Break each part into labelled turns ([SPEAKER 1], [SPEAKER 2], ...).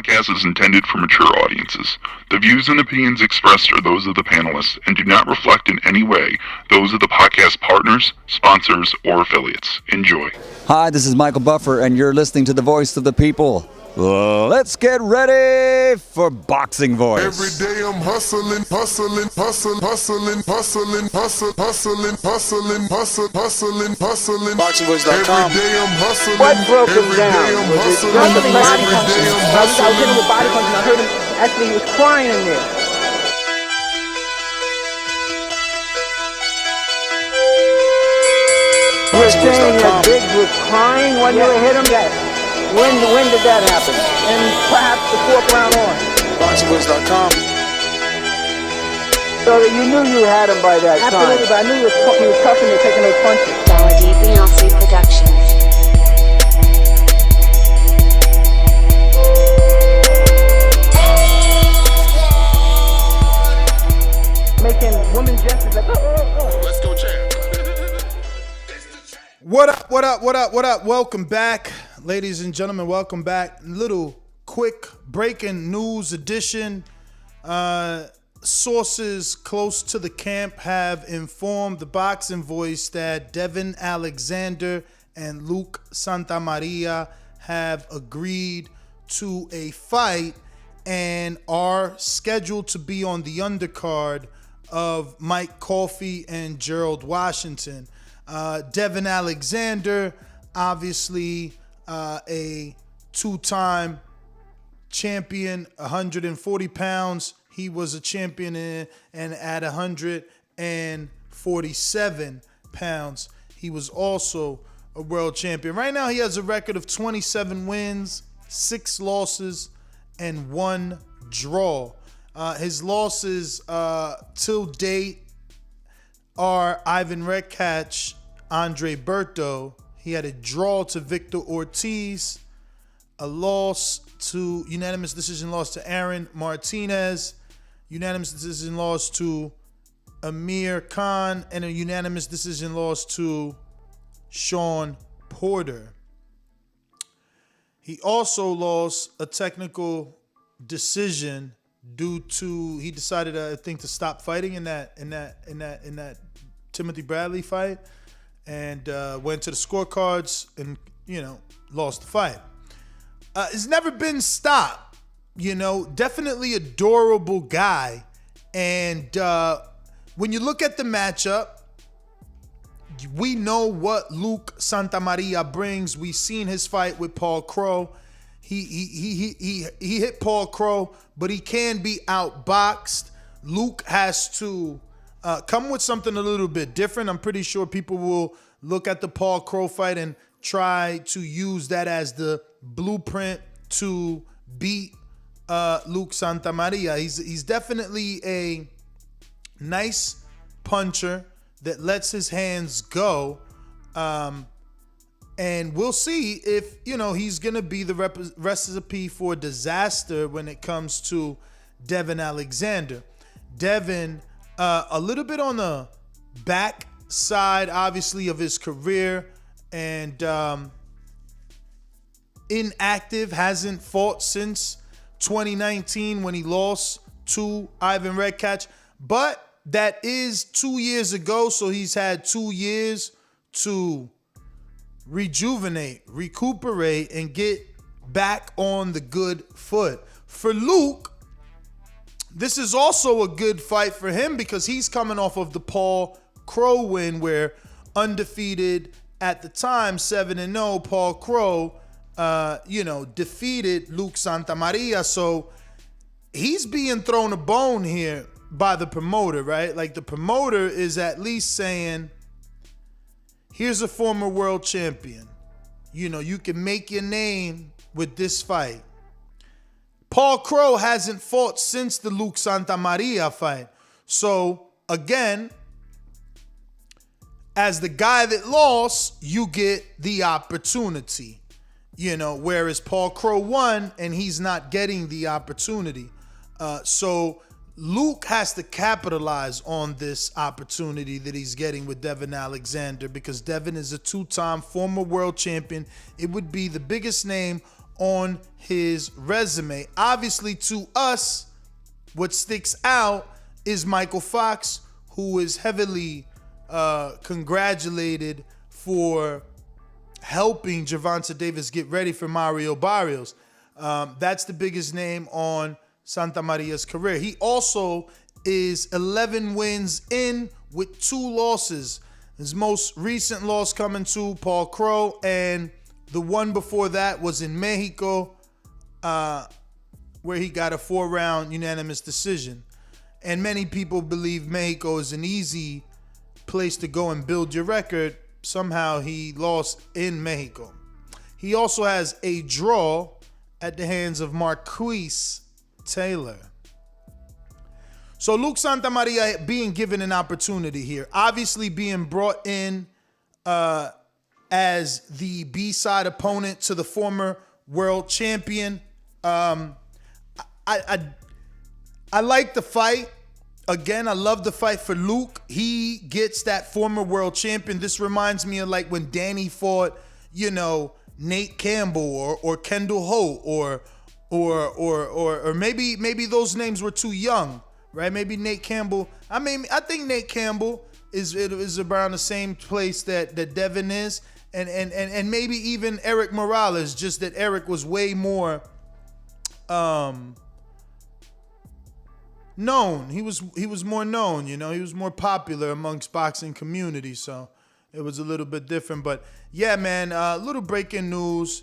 [SPEAKER 1] podcast is intended for mature audiences. The views and opinions expressed are those of the panelists and do not reflect in any way those of the podcast partners, sponsors, or affiliates. Enjoy.
[SPEAKER 2] Hi, this is Michael Buffer, and you're listening to the Voice of the People. Let's get ready for Boxing Voice.
[SPEAKER 3] Every day I'm hustling.
[SPEAKER 4] BoxingVoice.com.
[SPEAKER 3] Every day I'm hustling.
[SPEAKER 5] What broke him down? Was it just the body punches?
[SPEAKER 3] Every day I'm
[SPEAKER 5] I was hitting
[SPEAKER 3] hustling.
[SPEAKER 5] with body punches and I heard him, actually he was crying in there. You were saying that Biggs was crying when you hit him? Yes. When did that happen? And perhaps the fourth round on.
[SPEAKER 4] BoxingVoice.com.
[SPEAKER 5] So that you knew you had him by that time. Absolutely, but I knew he was tough and taking those punches.
[SPEAKER 6] Saudi Beyonce Productions.
[SPEAKER 5] Making women gestures like, oh.
[SPEAKER 3] Let's go, champ.
[SPEAKER 7] What up? Welcome back, ladies and gentlemen. Welcome back. Little quick breaking news edition. Sources close to the camp have informed the Boxing Voice that Devon Alexander and Luke Santamaria have agreed to a fight and are scheduled to be on the undercard of Mike Coffie and Gerald Washington. Devon Alexander, obviously a two-time champion, 140 pounds. He was a champion and at 147 pounds, he was also a world champion. Right now, he has a record of 27 wins, 6 losses, and 1 draw. His losses till date are Ivan Redkach, Andre Berto. He had a draw to Victor Ortiz, a unanimous decision loss to Aaron Martinez, unanimous decision loss to Amir Khan, and a unanimous decision loss to Sean Porter. He also lost a technical decision due to he decided, I think, to stop fighting in that Timothy Bradley fight, and went to the scorecards and lost the fight. It's never been stopped. Definitely a durable guy, and when you look at the matchup, we know what Luke Santamaria brings. We've seen his fight with Paul Crow. He hit Paul Crow, but he can be outboxed. Luke has to come with something a little bit different. I'm pretty sure people will look at the Paul Crow fight and try to use that as the blueprint to beat Luke Santamaria. He's definitely a nice puncher that lets his hands go. And we'll see if, he's going to be the recipe for disaster when it comes to Devon Alexander. Devon, a little bit on the back side, obviously, of his career, and inactive, hasn't fought since 2019 when he lost to Ivan Redkach. But that is 2 years ago, so he's had 2 years to rejuvenate, recuperate, and get back on the good foot. For Luke, this is also a good fight for him because he's coming off of the Paul Crow win, where undefeated at the time, 7-0, Paul Crow, defeated Luke Santamaria. So he's being thrown a bone here by the promoter, right? Like, the promoter is at least saying, here's a former world champion. You can make your name with this fight. Paul Crow hasn't fought since the Luke Santamaria fight. So, again, as the guy that lost, you get the opportunity. Whereas Paul Crow won and he's not getting the opportunity. So Luke has to capitalize on this opportunity that he's getting with Devon Alexander, because Devon is a two-time former world champion. It would be the biggest name on his resume. Obviously, to us, what sticks out is Michael Fox, who is heavily congratulated for helping Gervonta Davis get ready for Mario Barrios. That's the biggest name on Santamaria's career. He also is 11 wins in with 2 losses. His most recent loss coming to Paul Crow, and the one before that was in Mexico, where he got a 4-round unanimous decision. And many people believe Mexico is an easy place to go and build your record. Somehow he lost in Mexico. He also has a draw at the hands of Marquise Taylor. So Luke Santamaria being given an opportunity here, obviously being brought in as the B-side opponent to the former world champion. I like the fight. Again, I love the fight for Luke. He gets that former world champion. This reminds me of like when Danny fought, Nate Campbell or Kendall Holt or maybe those names were too young, right? Maybe Nate Campbell. I think Nate Campbell is around the same place that Devon is, and maybe even Eric Morales. Just that Eric was way more known. He was more known, he was more popular amongst boxing community, so it was a little bit different. But yeah, man, little breaking news.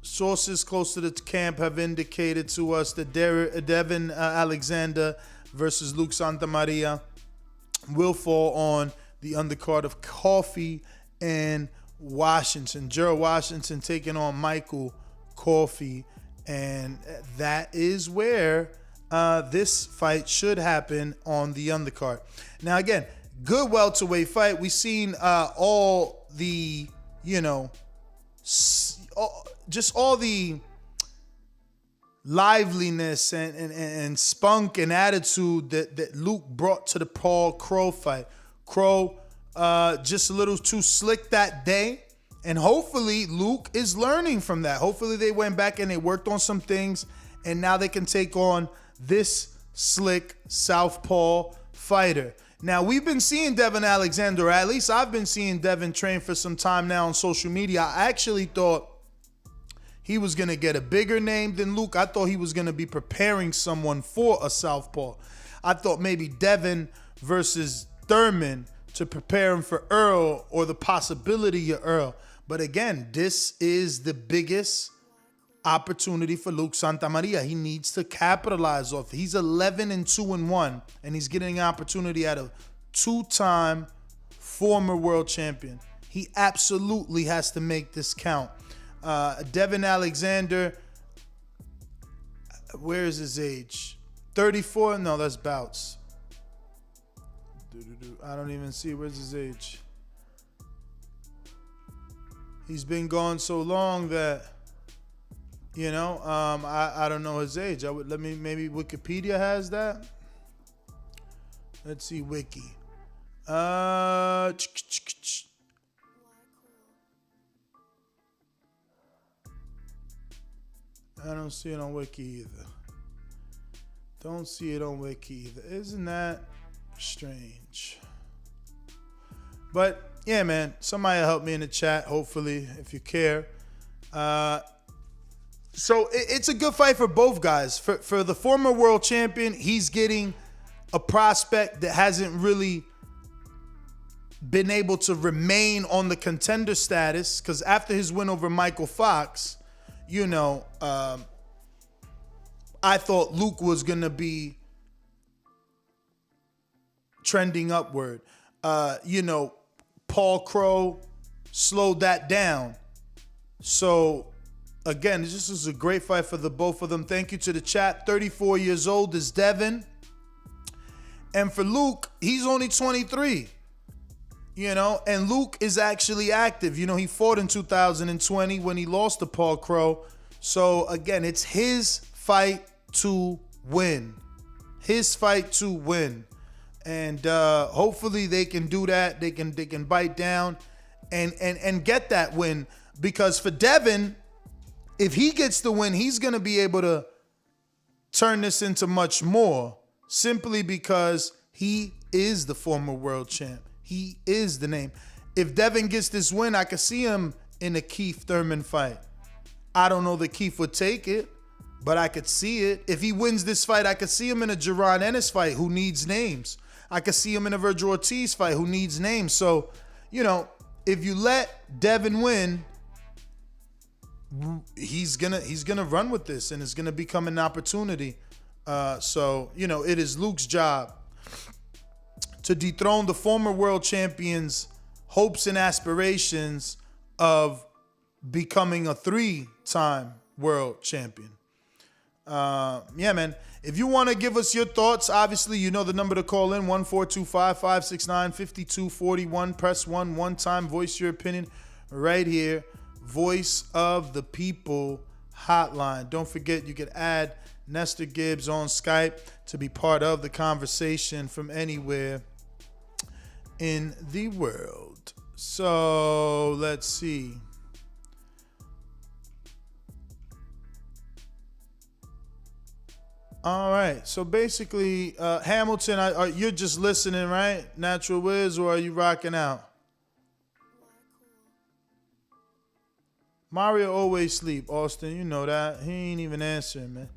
[SPEAKER 7] Sources close to the camp have indicated to us that Devon Alexander versus Luke Santamaria will fall on the undercard of Coffie and Washington. Gerald Washington taking on Michael Coffie, and that is where this fight should happen on the undercard. Now, again, good welterweight fight. We've seen all the, just all the liveliness and spunk and attitude that Luke brought to the Paul Crow fight. Crow just a little too slick that day, and hopefully Luke is learning from that. Hopefully they went back and they worked on some things, and now they can take on this slick southpaw fighter. Now, we've been seeing Devon Alexander, or at least I've been seeing Devon train for some time now on social media. I actually thought he was going to get a bigger name than Luke. I thought he was going to be preparing someone for a southpaw. I thought maybe Devon versus Thurman to prepare him for Earl, or the possibility of Earl. But again, this is the biggest opportunity for Luke Santamaria. He needs to capitalize off. He's 11-2-1, and he's getting an opportunity at a 2-time former world champion. He absolutely has to make this count. Devon Alexander, where is his age? 34? No, that's Bouts. I don't even see, where's his age? He's been gone so long that, I don't know his age. Maybe Wikipedia has that. Let's see, Wiki. I don't see it on Wiki either. Don't see it on Wiki either. Isn't that strange? But yeah, man, somebody help me in the chat, hopefully, if you care. So it's a good fight for both guys. For the former world champion, he's getting a prospect that hasn't really been able to remain on the contender status, because after his win over Michael Fox, I thought Luke was going to be trending upward. Paul Crow slowed that down. So again, this is a great fight for the both of them. Thank you to the chat. 34 years old is Devon. And for Luke, he's only 23. And Luke is actually active. He fought in 2020 when he lost to Paul Crow. So again, it's his fight to win. His fight to win. And hopefully they can do that. They can bite down and get that win. Because for Devon, if he gets the win, he's going to be able to turn this into much more simply because he is the former world champ. He is the name. If Devon gets this win, I could see him in a Keith Thurman fight. I don't know that Keith would take it, but I could see it. If he wins this fight, I could see him in a Jaron Ennis fight who needs names. I could see him in a Virgil Ortiz fight who needs names. So, you know, if you let Devon win, he's gonna run with this, and it's gonna become an opportunity. So, you know, it is Luke's job to dethrone the former world champion's hopes and aspirations of becoming a 3-time world champion. Yeah, man. If you want to give us your thoughts, obviously, you know the number to call in, 1-425-569-5241. Press 1 one time. Voice your opinion right here. Voice of the People hotline. Don't forget, you can add Nestor Gibbs on Skype to be part of the conversation from anywhere in the world. So let's see. All right. So basically, Hamilton, you're just listening, right? Natural Wiz, or are you rocking out? Mario always sleep, Austin. You know that. He ain't even answering, man.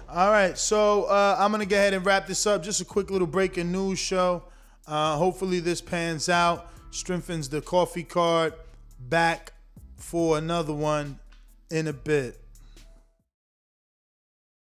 [SPEAKER 7] All right. So I'm going to go ahead and wrap this up. Just a quick little breaking news show. Hopefully this pans out, strengthens the coffee card. Back for another one in a bit.